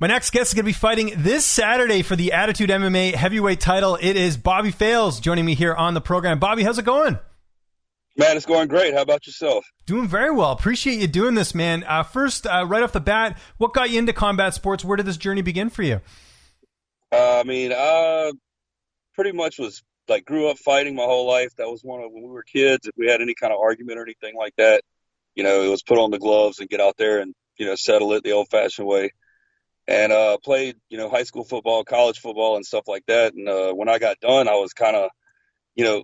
My next guest is going to be fighting this Saturday for the Attitude MMA heavyweight title. It is Bobby Fales joining me here on the program. Bobby, how's it going? Man, it's going great. How about yourself? Doing very well. Appreciate you doing this, man. First, right off the bat, what got you into combat sports? Where did this journey begin for you? I pretty much was like grew up fighting my whole life. That was when we were kids. If we had any kind of argument or anything like that, it was put on the gloves and get out there and, settle it the old fashioned way. And played, high school football, college football and stuff like that. And when I got done, I was kind of,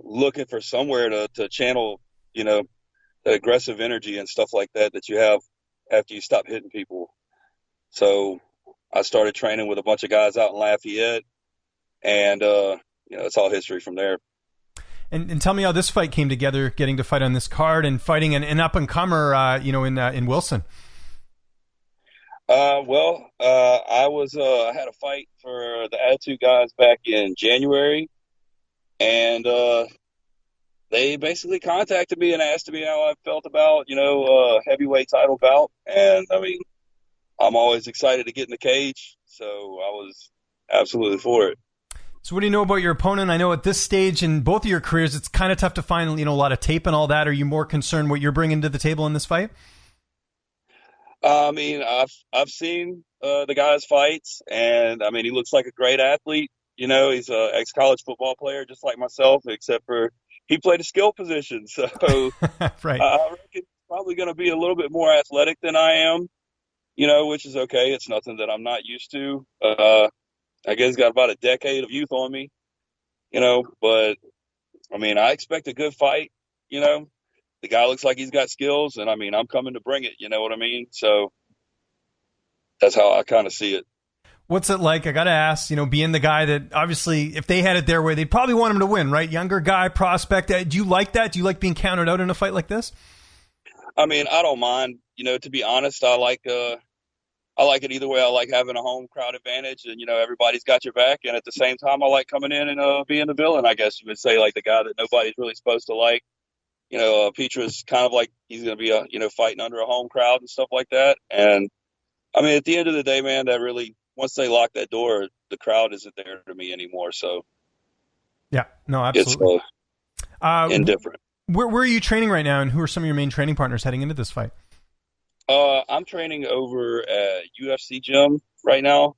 looking for somewhere to channel, the aggressive energy and stuff like that you have after you stop hitting people. So I started training with a bunch of guys out in Lafayette, and, it's all history from there. And tell me how this fight came together, getting to fight on this card and fighting an up-and-comer, in Wilson. I had a fight for the Attitude guys back in January, and they basically contacted me and asked me how I felt about, heavyweight title bout. And I'm always excited to get in the cage, so I was absolutely for it. So what do you know about your opponent? I know at this stage in both of your careers, it's kind of tough to find, a lot of tape and all that. Are you more concerned what you're bringing to the table in this fight? I've seen the guy's fights, and he looks like a great athlete. He's an ex-college football player just like myself, except for he played a skill position. So right. I reckon he's probably going to be a little bit more athletic than I am, which is okay. It's nothing that I'm not used to. I guess he's got about a decade of youth on me, but I expect a good fight. The guy looks like he's got skills, and I'm coming to bring it. You know what I mean? So that's how I kind of see it. What's it like? I got to ask, being the guy that obviously if they had it their way, they'd probably want him to win, right? Younger guy, prospect. Do you like that? Do you like being counted out in a fight like this? I don't mind, to be honest. I like it either way. I like having a home crowd advantage and, everybody's got your back. And at the same time, I like coming in and being the villain, I guess you would say, like the guy that nobody's really supposed to like. Petra's kind of like he's going to be, fighting under a home crowd and stuff like that. And, at the end of the day, man, that really, once they lock that door, the crowd isn't there to me anymore. So, yeah, no, absolutely. It's indifferent. Where are you training right now, and who are some of your main training partners heading into this fight? I'm training over at UFC gym right now.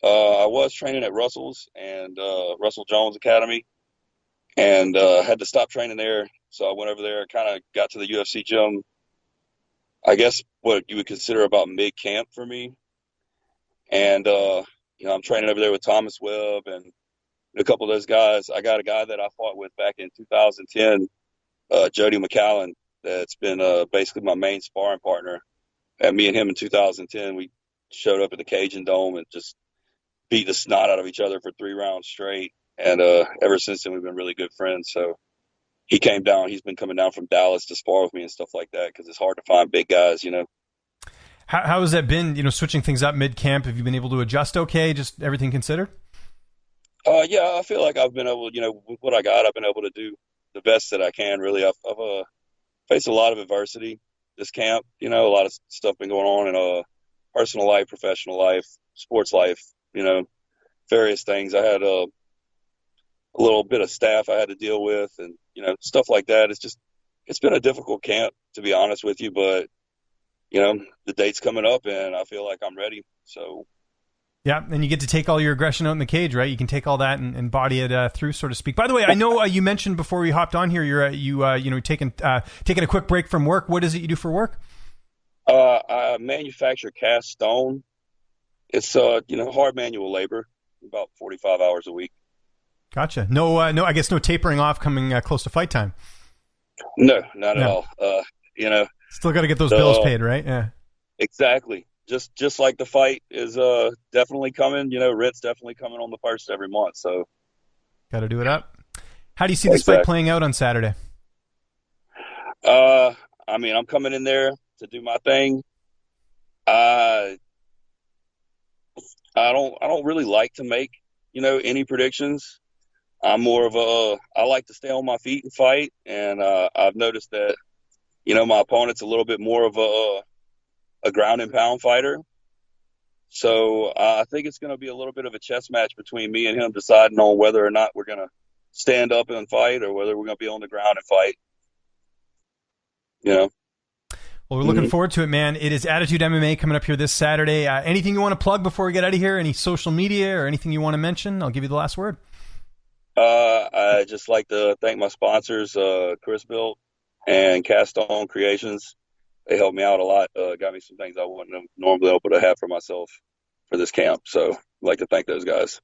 I was training at Russell's and Russell Jones Academy, and had to stop training there. So I went over there, kind of got to the UFC gym, I guess what you would consider about mid-camp for me. And, I'm training over there with Thomas Webb and a couple of those guys. I got a guy that I fought with back in 2010, Jody McCallan, that's been basically my main sparring partner. And me and him in 2010, we showed up at the Cajun Dome and just beat the snot out of each other for 3 rounds straight. And ever since then, we've been really good friends. So he came down. He's been coming down from Dallas to spar with me and stuff like that because it's hard to find big guys, How has that been, switching things up mid-camp? Have you been able to adjust okay, just everything considered? Yeah, I feel like I've been able, with what I got, I've been able to do the best that I can, really. I've faced a lot of adversity this camp. A lot of stuff been going on in personal life, professional life, sports life, various things. I had a little bit of staff I had to deal with and, stuff like that. It's been a difficult camp, to be honest with you, but, the date's coming up and I feel like I'm ready. So. Yeah, and you get to take all your aggression out in the cage, right? You can take all that and body it through, so to speak. By the way, I know you mentioned before we hopped on here, you're taking a quick break from work. What is it you do for work? I manufacture cast stone. It's hard manual labor, about 45 hours a week. Gotcha. No, I guess no tapering off coming close to fight time. No, not at all. Still got to get those bills paid, right? Yeah. Exactly. Just like the fight is definitely coming. Rent's definitely coming on the 1st every month. So got to do it up. How do you see this fight playing out on Saturday? I'm coming in there to do my thing. I don't really like to make, any predictions. I'm more of I like to stay on my feet and fight. And I've noticed that, my opponent's a little bit more of a ground and pound fighter. So I think it's going to be a little bit of a chess match between me and him, deciding on whether or not we're going to stand up and fight or whether we're going to be on the ground and fight. You know. Well, we're looking forward to it, man. It is Attitude MMA coming up here this Saturday. Anything you want to plug before we get out of here? Any social media or anything you want to mention? I'll give you the last word. I just like to thank my sponsors, Chris Built and Cast On Creations. They helped me out a lot. Got me some things I wouldn't have normally able to have for myself for this camp. So I'd like to thank those guys.